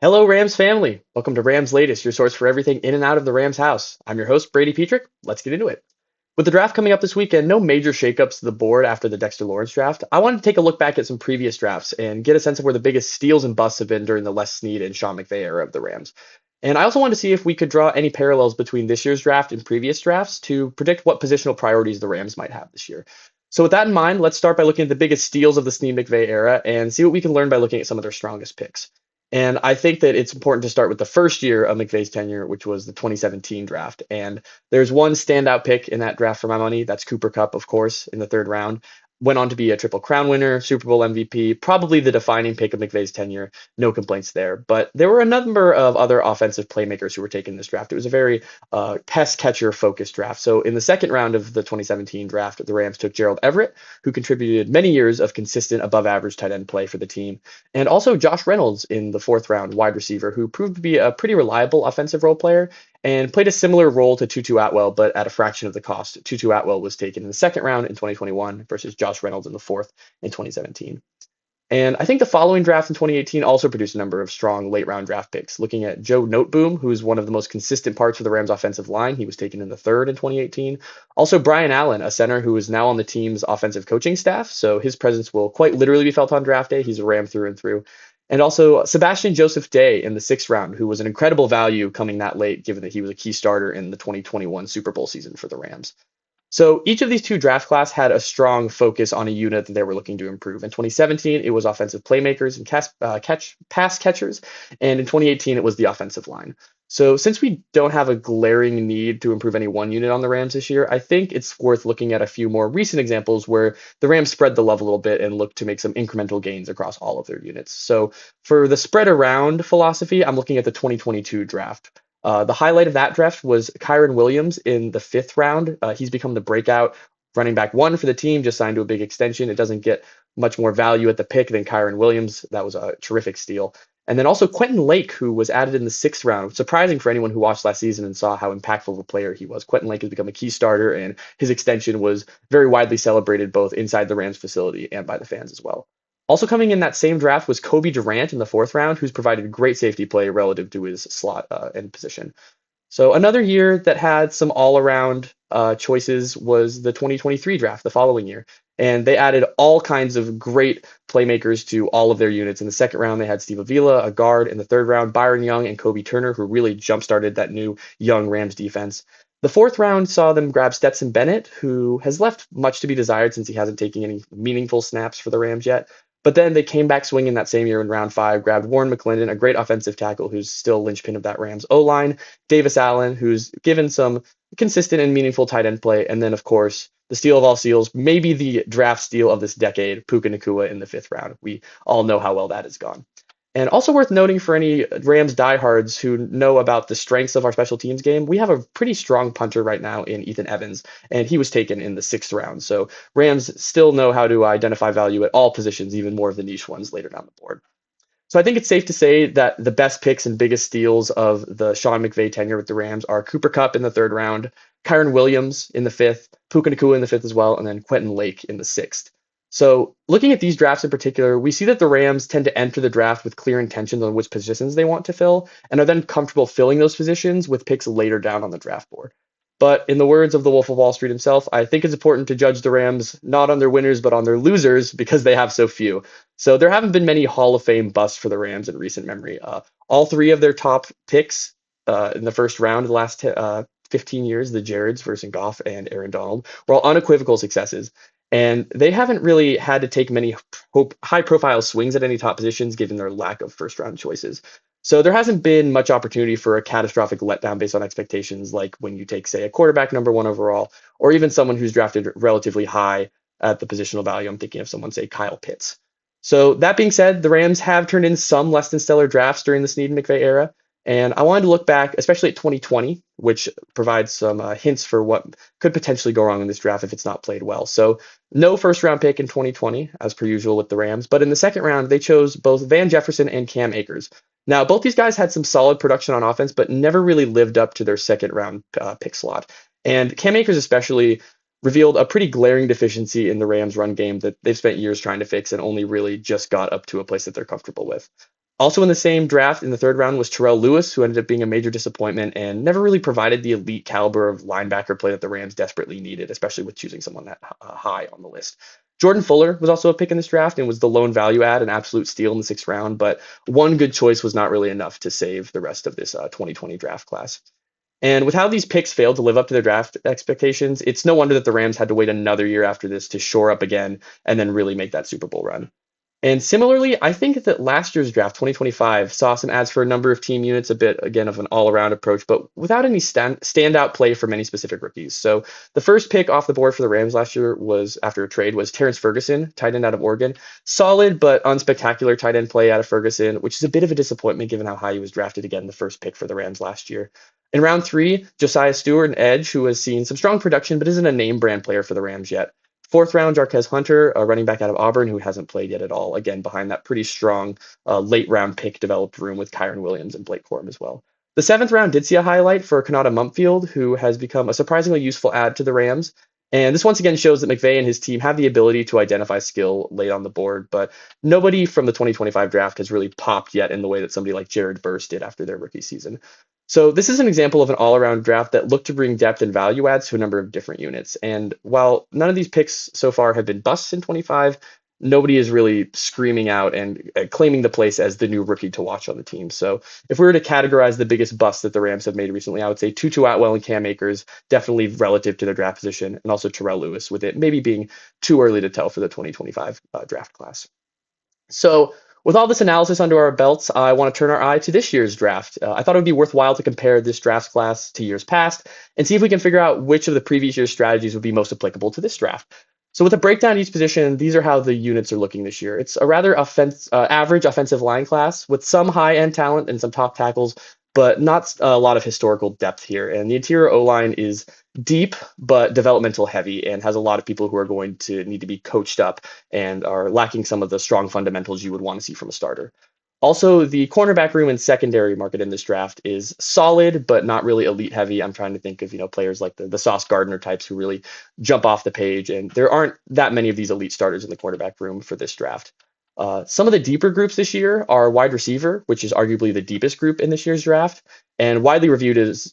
Hello, Rams family. Welcome to Rams Latest, your source for everything in and out of the Rams house. I'm your host, Brady Petrik. Let's get into it. With the draft coming up this weekend, no major shakeups to the board after the Dexter Lawrence draft. I wanted to take a look back at some previous drafts and get a sense of where the biggest steals and busts have been during the Les Snead and Sean McVay era of the Rams. And I also wanted to see if we could draw any parallels between this year's draft and previous drafts to predict what positional priorities the Rams might have this year. So, with that in mind, let's start by looking at the biggest steals of the Snead McVay era and see what we can learn by looking at some of their strongest picks. And I think that it's important to start with the first year of McVay's tenure, which was the 2017 draft. And there's one standout pick in that draft for my money. That's Cooper Kupp, of course, in the third round. Went on to be a Triple Crown winner, Super Bowl MVP, probably the defining pick of McVay's tenure. No complaints there. But there were a number of other offensive playmakers who were taken in this draft. It was a very pass catcher focused draft. So in the second round of the 2017 draft, the Rams took Gerald Everett, who contributed many years of consistent above average tight end play for the team, and also Josh Reynolds in the fourth round, wide receiver, who proved to be a pretty reliable offensive role player and played a similar role to Tutu Atwell, but at a fraction of the cost. Tutu Atwell was taken in the second round in 2021 versus Josh Reynolds in the fourth in 2017. And I think the following draft in 2018 also produced a number of strong late round draft picks. Looking at Joe Noteboom, who's one of the most consistent parts of the Rams offensive line. He was taken in the third in 2018. Also, Brian Allen, a center who is now on the team's offensive coaching staff. So his presence will quite literally be felt on draft day. He's a Ram through and through. And also Sebastian Joseph Day in the sixth round, who was an incredible value coming that late, given that he was a key starter in the 2021 Super Bowl season for the Rams. So each of these two draft class had a strong focus on a unit that they were looking to improve. In 2017, it was offensive playmakers and pass catchers, and in 2018, it was the offensive line. So since we don't have a glaring need to improve any one unit on the Rams this year, I think it's worth looking at a few more recent examples where the Rams spread the love a little bit and look to make some incremental gains across all of their units. So for the spread around philosophy, I'm looking at the 2022 draft. The highlight of that draft was Kyron Williams in the fifth round. He's become the breakout running back one for the team, just signed to a big extension. It doesn't get much more value at the pick than Kyron Williams. That was a terrific steal. And then also Quentin Lake, who was added in the sixth round. Surprising for anyone who watched last season and saw how impactful of a player he was. Quentin Lake has become a key starter, and his extension was very widely celebrated both inside the Rams facility and by the fans as well. Also coming in that same draft was Kobe Durant in the fourth round, who's provided great safety play relative to his slot and position. So another year that had some all-around choices was the 2023 draft, the following year. And they added all kinds of great playmakers to all of their units. In the second round, they had Steve Avila, a guard. In the third round, Byron Young and Kobe Turner, who really jump-started that new young Rams defense. The fourth round saw them grab Stetson Bennett, who has left much to be desired since he hasn't taken any meaningful snaps for the Rams yet. But then they came back swinging that same year in round five, grabbed Warren McClendon, a great offensive tackle who's still linchpin of that Rams O-line, Davis Allen, who's given some consistent and meaningful tight end play, and then, of course, the steal of all steals, maybe the draft steal of this decade, Puka Nacua in the fifth round. We all know how well that has gone. And also worth noting for any Rams diehards who know about the strengths of our special teams game, we have a pretty strong punter right now in Ethan Evans, and he was taken in the sixth round. So Rams still know how to identify value at all positions, even more of the niche ones later down the board. So I think it's safe to say that the best picks and biggest steals of the Sean McVay tenure with the Rams are Cooper Kupp in the third round, Kyron Williams in the fifth, Puka Nacua in the fifth as well, and then Quentin Lake in the sixth. So looking at these drafts in particular, we see that the Rams tend to enter the draft with clear intentions on which positions they want to fill and are then comfortable filling those positions with picks later down on the draft board. But in the words of the Wolf of Wall Street himself, I think it's important to judge the Rams not on their winners, but on their losers because they have so few. So there haven't been many Hall of Fame busts for the Rams in recent memory. All three of their top picks in the first round of the last 15 years, the Jareds versus Goff and Aaron Donald, were all unequivocal successes. And they haven't really had to take many high profile swings at any top positions given their lack of first round choices. So there hasn't been much opportunity for a catastrophic letdown based on expectations, like when you take, say, a quarterback number one overall, or even someone who's drafted relatively high at the positional value. I'm thinking of someone, say, Kyle Pitts. So that being said, the Rams have turned in some less than stellar drafts during the Snead and McVay era. And I wanted to look back, especially at 2020, which provides some hints for what could potentially go wrong in this draft if it's not played well. So no first round pick in 2020, as per usual with the Rams. But in the second round, they chose both Van Jefferson and Cam Akers. Now, both these guys had some solid production on offense, but never really lived up to their second round pick slot. And Cam Akers especially revealed a pretty glaring deficiency in the Rams run game that they've spent years trying to fix and only really just got up to a place that they're comfortable with. Also in the same draft in the third round was Terrell Lewis, who ended up being a major disappointment and never really provided the elite caliber of linebacker play that the Rams desperately needed, especially with choosing someone that high on the list. Jordan Fuller was also a pick in this draft and was the lone value add, an absolute steal in the sixth round, but one good choice was not really enough to save the rest of this 2020 draft class. And with how these picks failed to live up to their draft expectations, it's no wonder that the Rams had to wait another year after this to shore up again and then really make that Super Bowl run. And similarly, I think that last year's draft, 2025, saw some ads for a number of team units, a bit, again, of an all around approach, but without any standout play from any specific rookies. So the first pick off the board for the Rams last year was after a trade was Terrence Ferguson, tight end out of Oregon. Solid but unspectacular tight end play out of Ferguson, which is a bit of a disappointment given how high he was drafted again, the first pick for the Rams last year. In round three, Josiah Stewart, an edge who has seen some strong production but isn't a name brand player for the Rams yet. Fourth round, Jarquez Hunter, a running back out of Auburn who hasn't played yet at all. Again, behind that pretty strong late round pick developed room with Kyron Williams and Blake Corum as well. The seventh round did see a highlight for Kanata Mumpfield, who has become a surprisingly useful add to the Rams. And this once again shows that McVay and his team have the ability to identify skill late on the board, but nobody from the 2025 draft has really popped yet in the way that somebody like Jared Verse did after their rookie season. So this is an example of an all-around draft that looked to bring depth and value adds to a number of different units. And while none of these picks so far have been busts in 25, nobody is really screaming out and claiming the place as the new rookie to watch on the team. So if we were to categorize the biggest busts that the Rams have made recently, I would say Tutu Atwell and Cam Akers, definitely relative to their draft position, and also Terrell Lewis, with it maybe being too early to tell for the 2025 draft class. So, with all this analysis under our belts, I want to turn our eye to this year's draft. I thought it would be worthwhile to compare this draft class to years past and see if we can figure out which of the previous year's strategies would be most applicable to this draft. So, with a breakdown of each position, these are how the units are looking this year. It's a rather average offensive line class with some high end talent and some top tackles, but not a lot of historical depth here. And the interior O line is deep but developmental heavy and has a lot of people who are going to need to be coached up and are lacking some of the strong fundamentals you would want to see from a starter. Also, the cornerback room and secondary market in this draft is solid, but not really elite heavy. I'm trying to think of, players like the Sauce Gardner types who really jump off the page. And there aren't that many of these elite starters in the cornerback room for this draft. Some of the deeper groups this year are wide receiver, which is arguably the deepest group in this year's draft, and widely reviewed as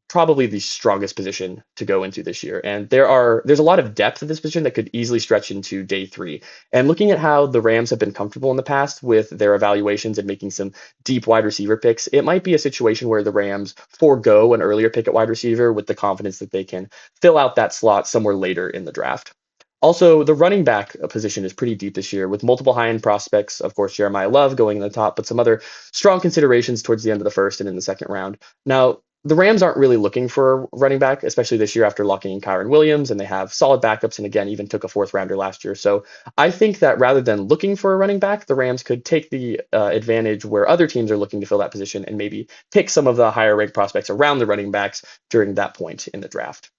probably the strongest position to go into this year. And there's a lot of depth at this position that could easily stretch into day three. And looking at how the Rams have been comfortable in the past with their evaluations and making some deep wide receiver picks, it might be a situation where the Rams forego an earlier pick at wide receiver with the confidence that they can fill out that slot somewhere later in the draft. Also, the running back position is pretty deep this year with multiple high-end prospects. Of course, Jeremiah Love going in the top, but some other strong considerations towards the end of the first and in the second round. Now, the Rams aren't really looking for a running back, especially this year after locking in Kyron Williams, and they have solid backups, and again, even took a fourth rounder last year. So I think that rather than looking for a running back, the Rams could take the advantage where other teams are looking to fill that position and maybe pick some of the higher ranked prospects around the running backs during that point in the draft.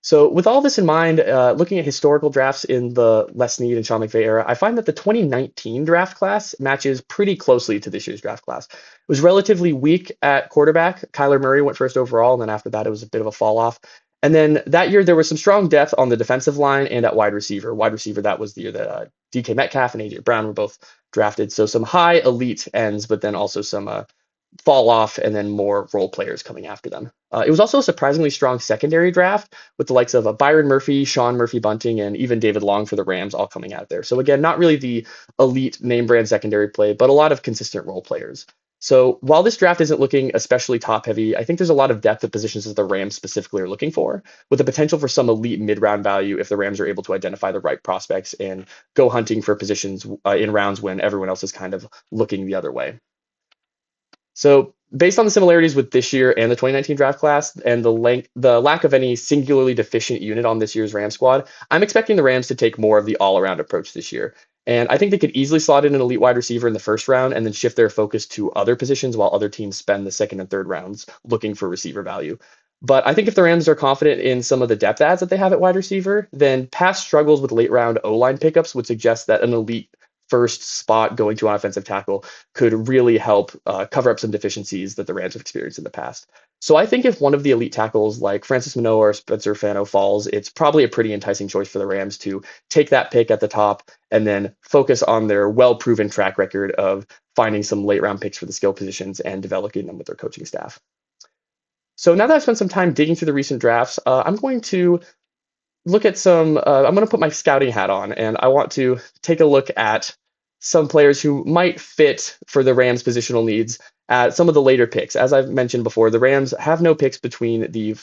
So, with all this in mind, looking at historical drafts in the Les Snead and Sean McVay era, I find that the 2019 draft class matches pretty closely to this year's draft class. It was relatively weak at quarterback. Kyler Murray went first overall, and then after that, it was a bit of a fall off. And then that year, there was some strong depth on the defensive line and at wide receiver. Wide receiver, that was the year that DK Metcalf and AJ Brown were both drafted. So, some high elite ends, but then also some fall off and then more role players coming after them. It was also a surprisingly strong secondary draft with the likes of Byron Murphy, Sean Murphy Bunting, and even David Long for the Rams all coming out there. So again, not really the elite name brand secondary play, but a lot of consistent role players. So while this draft isn't looking especially top heavy, I think there's a lot of depth at positions that the Rams specifically are looking for, with the potential for some elite mid-round value if the Rams are able to identify the right prospects and go hunting for positions in rounds when everyone else is kind of looking the other way. So based on the similarities with this year and the 2019 draft class and the lack of any singularly deficient unit on this year's Ram squad, I'm expecting the Rams to take more of the all-around approach this year. And I think they could easily slot in an elite wide receiver in the first round and then shift their focus to other positions while other teams spend the second and third rounds looking for receiver value. But I think if the Rams are confident in some of the depth adds that they have at wide receiver, then past struggles with late round O-line pickups would suggest that an elite first spot going to an offensive tackle could really help cover up some deficiencies that the Rams have experienced in the past. So I think if one of the elite tackles like Francis Manoa or Spencer Fano falls, it's probably a pretty enticing choice for the Rams to take that pick at the top and then focus on their well-proven track record of finding some late round picks for the skill positions and developing them with their coaching staff. So now that I've spent some time digging through the recent drafts, I'm going to look at some. I'm going to put my scouting hat on, and I want to take a look at some players who might fit for the Rams' positional needs at some of the later picks. As I've mentioned before, the Rams have no picks between the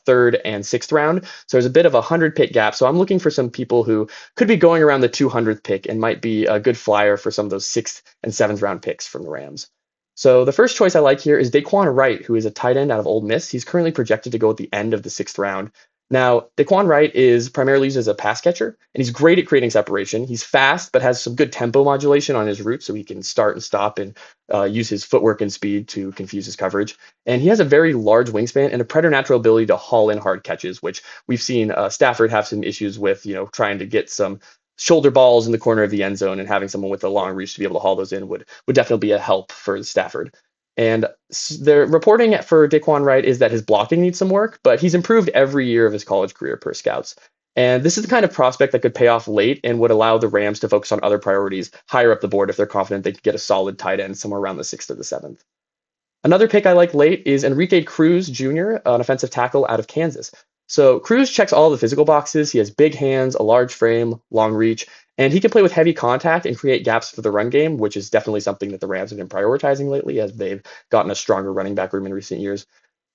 third and sixth round, so there's a bit of a 100-pick gap. So I'm looking for some people who could be going around the 200th pick and might be a good flyer for some of those sixth and seventh round picks from the Rams. So the first choice I like here is Daquan Wright, who is a tight end out of Ole Miss. He's currently projected to go at the end of the sixth round. Now, Daquan Wright is primarily used as a pass catcher, and he's great at creating separation. He's fast, but has some good tempo modulation on his route, so he can start and stop and use his footwork and speed to confuse his coverage. And he has a very large wingspan and a preternatural ability to haul in hard catches, which we've seen Stafford have some issues with, trying to get some shoulder balls in the corner of the end zone, and having someone with a long reach to be able to haul those in would definitely be a help for Stafford. And the reporting for Daquan Wright is that his blocking needs some work, but he's improved every year of his college career per scouts. And this is the kind of prospect that could pay off late and would allow the Rams to focus on other priorities higher up the board if they're confident they could get a solid tight end somewhere around the sixth or the seventh. Another pick I like late is Enrique Cruz Jr., an offensive tackle out of Kansas. So Cruz checks all the physical boxes. He has big hands, a large frame, long reach, and he can play with heavy contact and create gaps for the run game, which is definitely something that the Rams have been prioritizing lately as they've gotten a stronger running back room in recent years.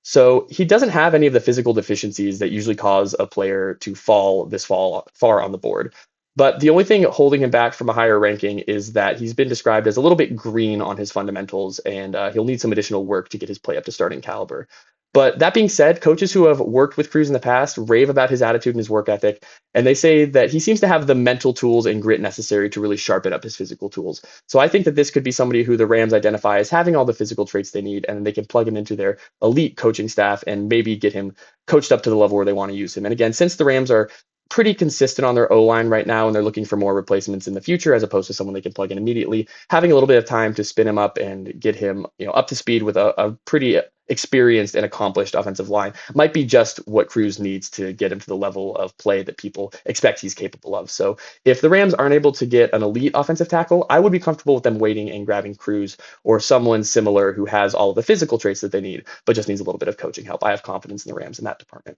So he doesn't have any of the physical deficiencies that usually cause a player to fall this far on the board. But the only thing holding him back from a higher ranking is that he's been described as a little bit green on his fundamentals, and he'll need some additional work to get his play up to starting caliber. But that being said, coaches who have worked with Cruz in the past rave about his attitude and his work ethic, and they say that he seems to have the mental tools and grit necessary to really sharpen up his physical tools. So I think that this could be somebody who the Rams identify as having all the physical traits they need, and they can plug him into their elite coaching staff and maybe get him coached up to the level where they want to use him. And again, since the Rams are pretty consistent on their O-line right now, and they're looking for more replacements in the future as opposed to someone they can plug in immediately, having a little bit of time to spin him up and get him, up to speed with a pretty experienced and accomplished offensive line might be just what Cruz needs to get him to the level of play that people expect he's capable of. So if the Rams aren't able to get an elite offensive tackle, I would be comfortable with them waiting and grabbing Cruz or someone similar who has all of the physical traits that they need, but just needs a little bit of coaching help. I have confidence in the Rams in that department.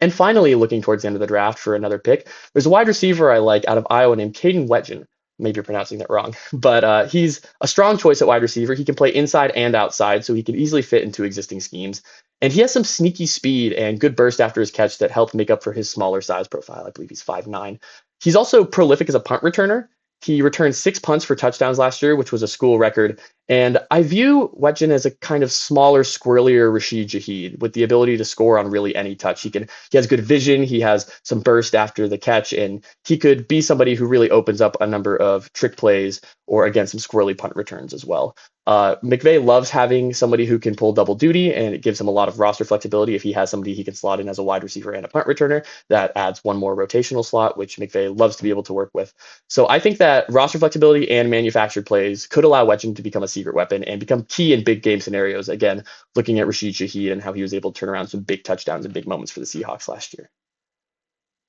And finally, looking towards the end of the draft for another pick, there's a wide receiver I like out of Iowa named Caden Wetjen. Maybe you're pronouncing that wrong, but he's a strong choice at wide receiver. He can play inside and outside, so he can easily fit into existing schemes. And he has some sneaky speed and good burst after his catch that helped make up for his smaller size profile. I believe he's 5'9". He's also prolific as a punt returner. He returned 6 punts for touchdowns last year, which was a school record. And I view Wetjen as a kind of smaller, squirrelier Rashid Shaheed with the ability to score on really any touch. He has good vision. He has some burst after the catch, and he could be somebody who really opens up a number of trick plays or, again, some squirrely punt returns as well. McVay loves having somebody who can pull double duty, and it gives him a lot of roster flexibility. If he has somebody he can slot in as a wide receiver and a punt returner, that adds one more rotational slot, which McVay loves to be able to work with. So I think that roster flexibility and manufactured plays could allow Wetjen to become a secret weapon and become key in big game scenarios. Again, looking at Rashid Shaheed and how he was able to turn around some big touchdowns and big moments for the Seahawks last year.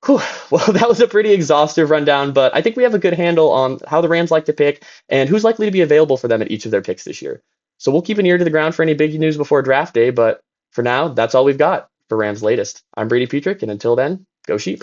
Whew. Well, that was a pretty exhaustive rundown, but I think we have a good handle on how the Rams like to pick and who's likely to be available for them at each of their picks this year. So we'll keep an ear to the ground for any big news before draft day, but for now, that's all we've got for Rams latest. I'm Brady Petrik, and until then, go Sheep.